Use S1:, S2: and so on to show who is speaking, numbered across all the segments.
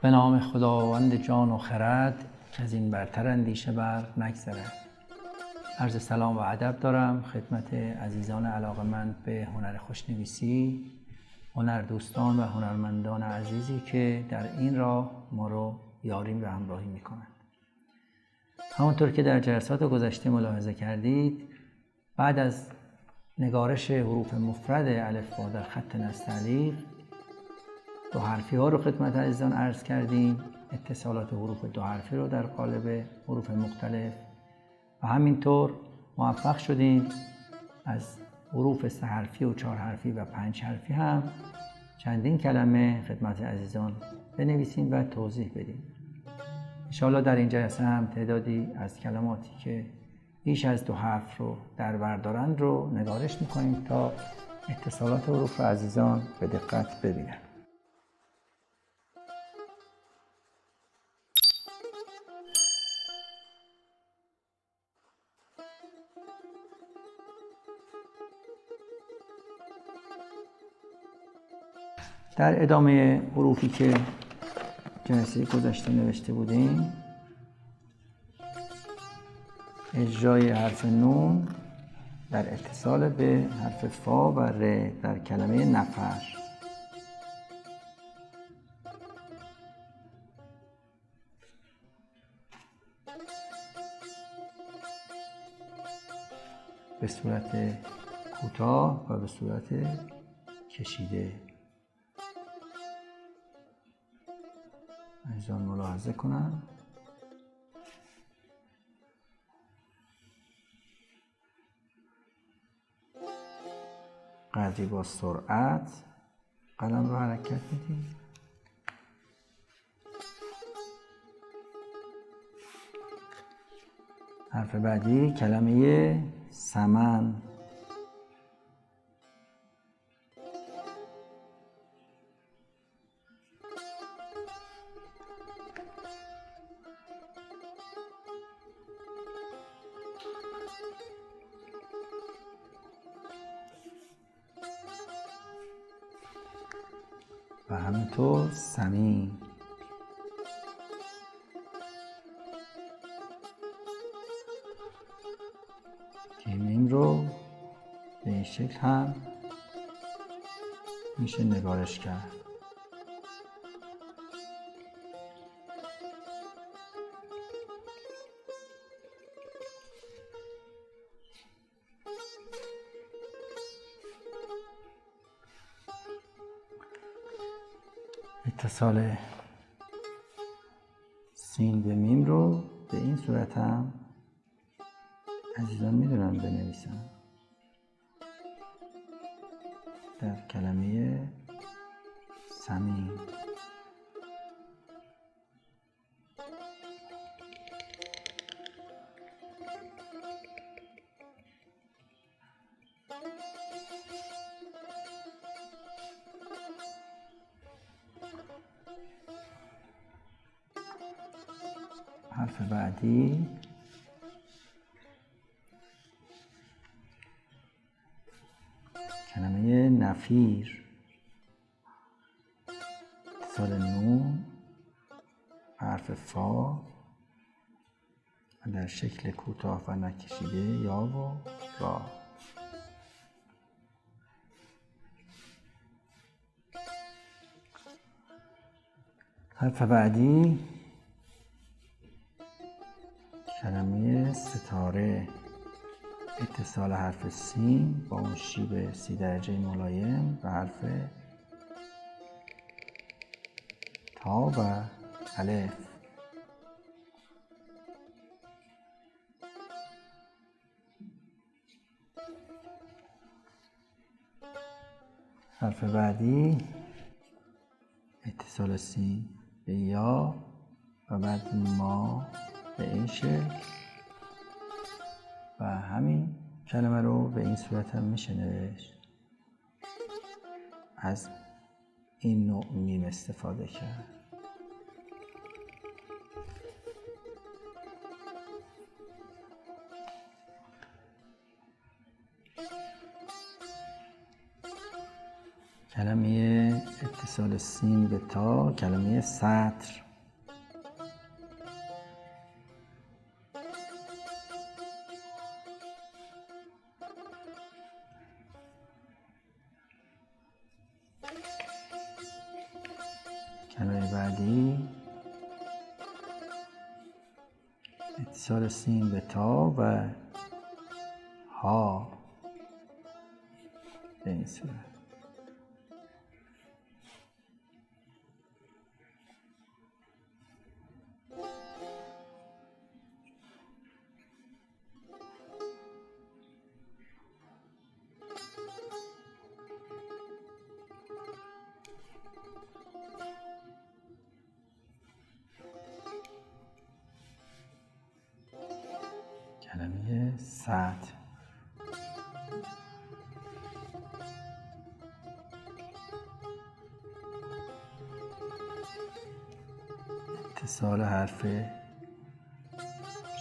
S1: به نام خداوند جان و خرد که از این برتر اندیشه بر نگذرد. عرض سلام و ادب دارم خدمت عزیزان علاقه‌مند به هنر خوشنویسی، هنر دوستان و هنرمندان عزیزی که در این راه ما رو یاری و همراهی میکنند. همونطور که در جلسات گذشته ملاحظه کردید، بعد از نگارش حروف مفرد الفبا در خط نستعلیق، دو حرفی ها رو خدمت عزیزان عرض کردیم، اتصالات حروف دو حرفی رو در قالب حروف مختلف، و همینطور موفق شدیم از حروف 3 حرفی و 4 حرفی و 5 حرفی هم چندین کلمه خدمت عزیزان بنویسیم و توضیح بدیم. انشاءالله در این جلسه هم تعدادی از کلماتی که بیش از 2 حرف رو در بر دارند رو نگارش میکنیم تا اتصالات حروف عزیزان به دقت ببینن. در ادامه حروفی که جلسه گذشته نوشته بودیم، اجرای حرف نون در اتصال به حرف فا و ر در کلمه نفر. به صورت کوتاه و به صورت کشیده. عزیزان ملاحظه کنم. قدری با سرعت قلم رو حرکت میدیم. حرف بعدی کلمه سمن. و همینطور سمین. که میم رو به این شکل هم میشه نگارش کرد. اتصال سین به میم رو به این صورت هم عزیزان میدونم بنویسم. در کلمه سمین. حرف بعدی کلمه نفیر. اتصال نون حرف فا و در شکل کوتاه و نکشیده یا و را. حرف بعدی کلمه ستاره. اتصال حرف سین با اون شیب 30 درجه ملایم و حرف تا و الف. حرف بعدی اتصال سین به یا و بعد ما به این شکل و همین کلمه رو به این صورت هم میشه نوشت. از این نوع میم استفاده کرد. کلمه اتصال سین به تا، کلمه سطر. کلمه بعدی اتصال سین به تا و ها به این صورت. کلمه سطر. اتصال حرف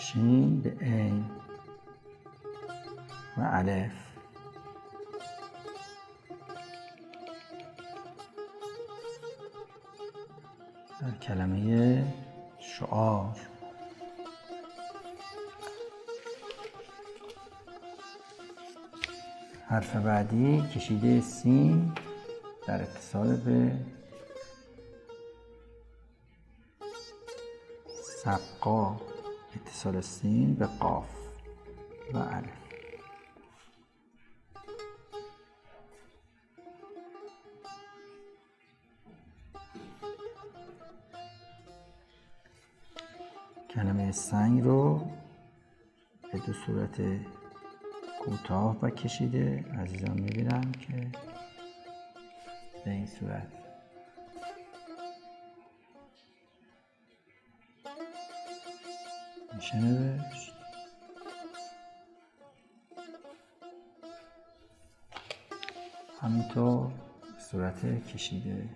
S1: شین به عین و الف. در کلمه شعار حرف بعدی کشیده سین در اتصال به سبقا، اتصال سین به قاف و الف. کلمه سنگ رو به دو صورت کوتاه و کشیده عزیزان می‌بینم که به این صورت میشه نوشت. همینطور صورت کشیده.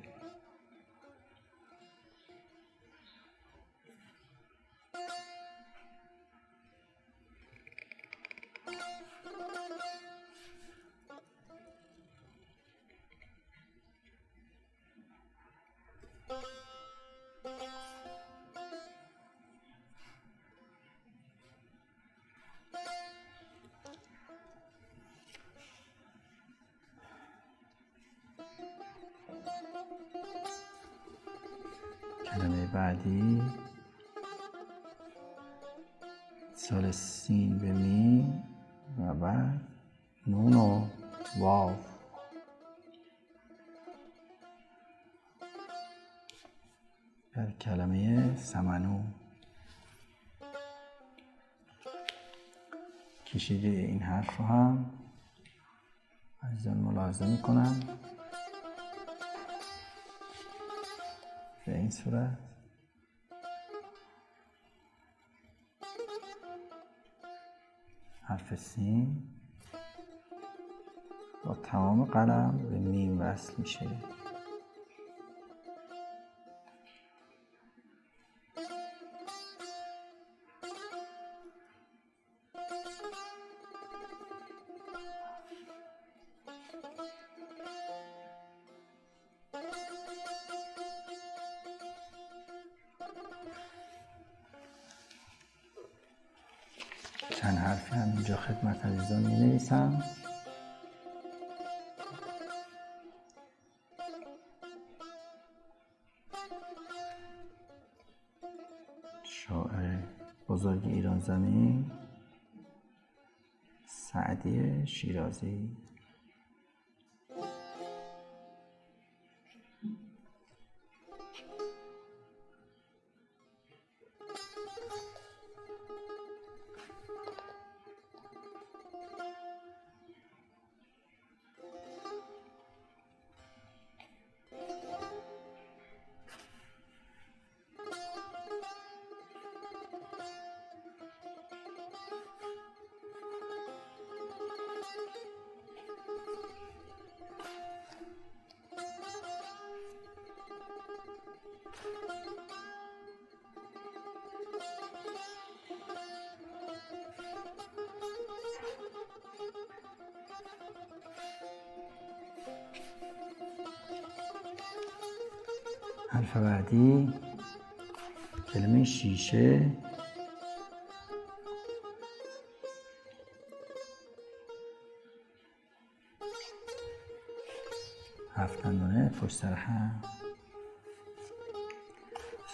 S1: کلمه بعدی اتصال سین به میم و بعد نون و واو. در کلمه سمنو کشیده این حرف رو هم عزیزان ملاحظه میکنم به این صورت. حرف سین با تمام قلم به میم وصل میشه. چند حرفی هم اینجا خدمت عزیزان می نویسم. شاعر بزرگ ایران زمین سعدی شیرازی. حرف بعدی کلمه شیشه. هفت دندانه پشت سر هم،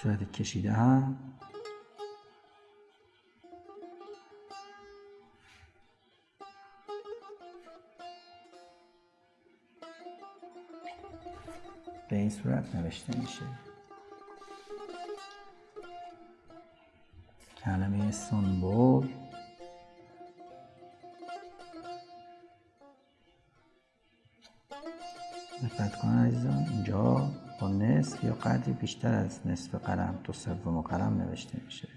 S1: صورت کشیده هم. به این صورت نوشته میشه. کلمه سنبل دقت کن عزیزان، اینجا با نصف یا قدری بیشتر از نصف قلم، 2/3 قلم نوشته میشه.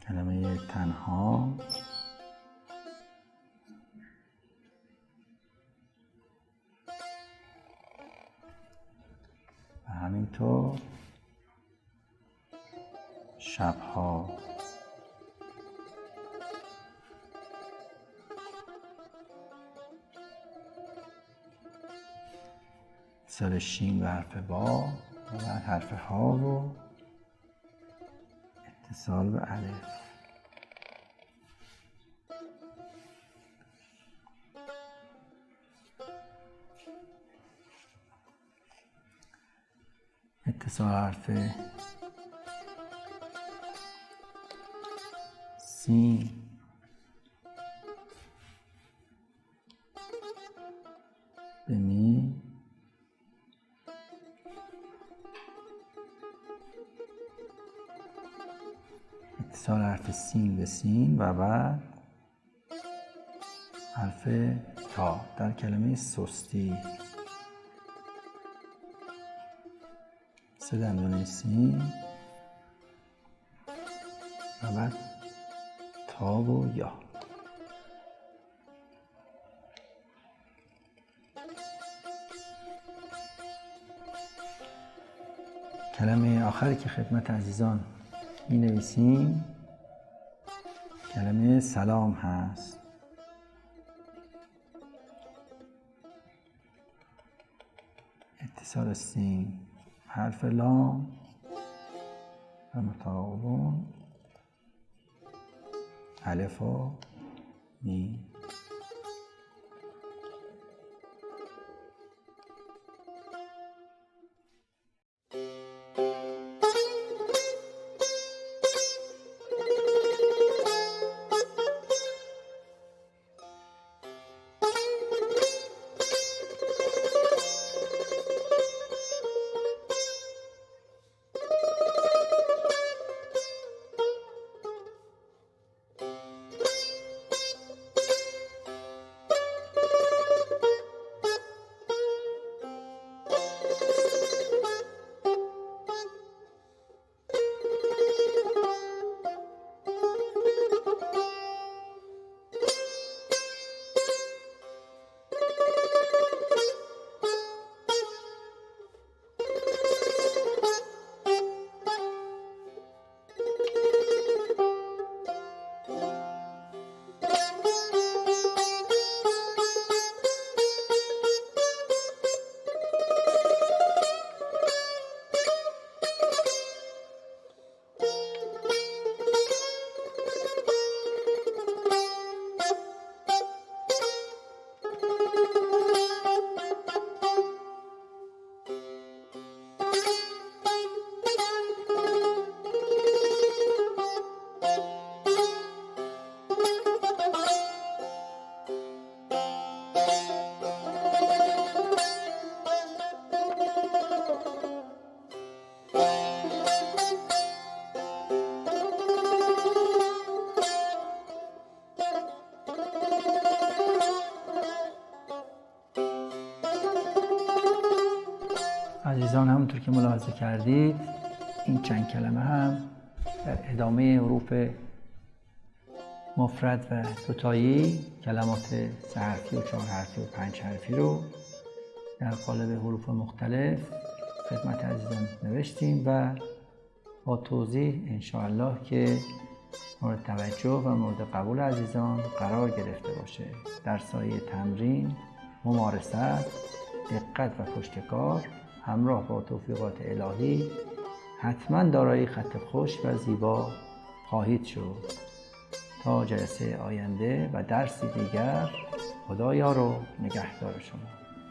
S1: کلمه تنها و همینطور شبها. اتصال شین و حرف با و بعد حرف ها و اتصال به الف. اتصال حرف سین به می. اتصال حرف سین به سین و بعد حرف تا در کلمه سستی. 3 دندانه سین و بعد تا و یا. کلمه آخری که خدمت عزیزان می نویسیم کلمه سلام هست. اتصال سین، حرف لام و متعاون الف و میم. عزیزان همونطور که ملاحظه کردید این چند کلمه هم در ادامه حروف مفرد و دوتایی کلمات 3 حرفی و 4 حرفی و 5 حرفی رو در قالب حروف مختلف خدمت عزیزان نوشتیم و با توضیح انشاءالله که مورد توجه و مورد قبول عزیزان قرار گرفته باشه. در سایه تمرین، ممارست، دقت و پشتکار همراه با توفیقات الهی حتما دارای خط خوش و زیبا خواهید شد. تا جلسه آینده و درسی دیگر، خدایا رو نگهدار شما.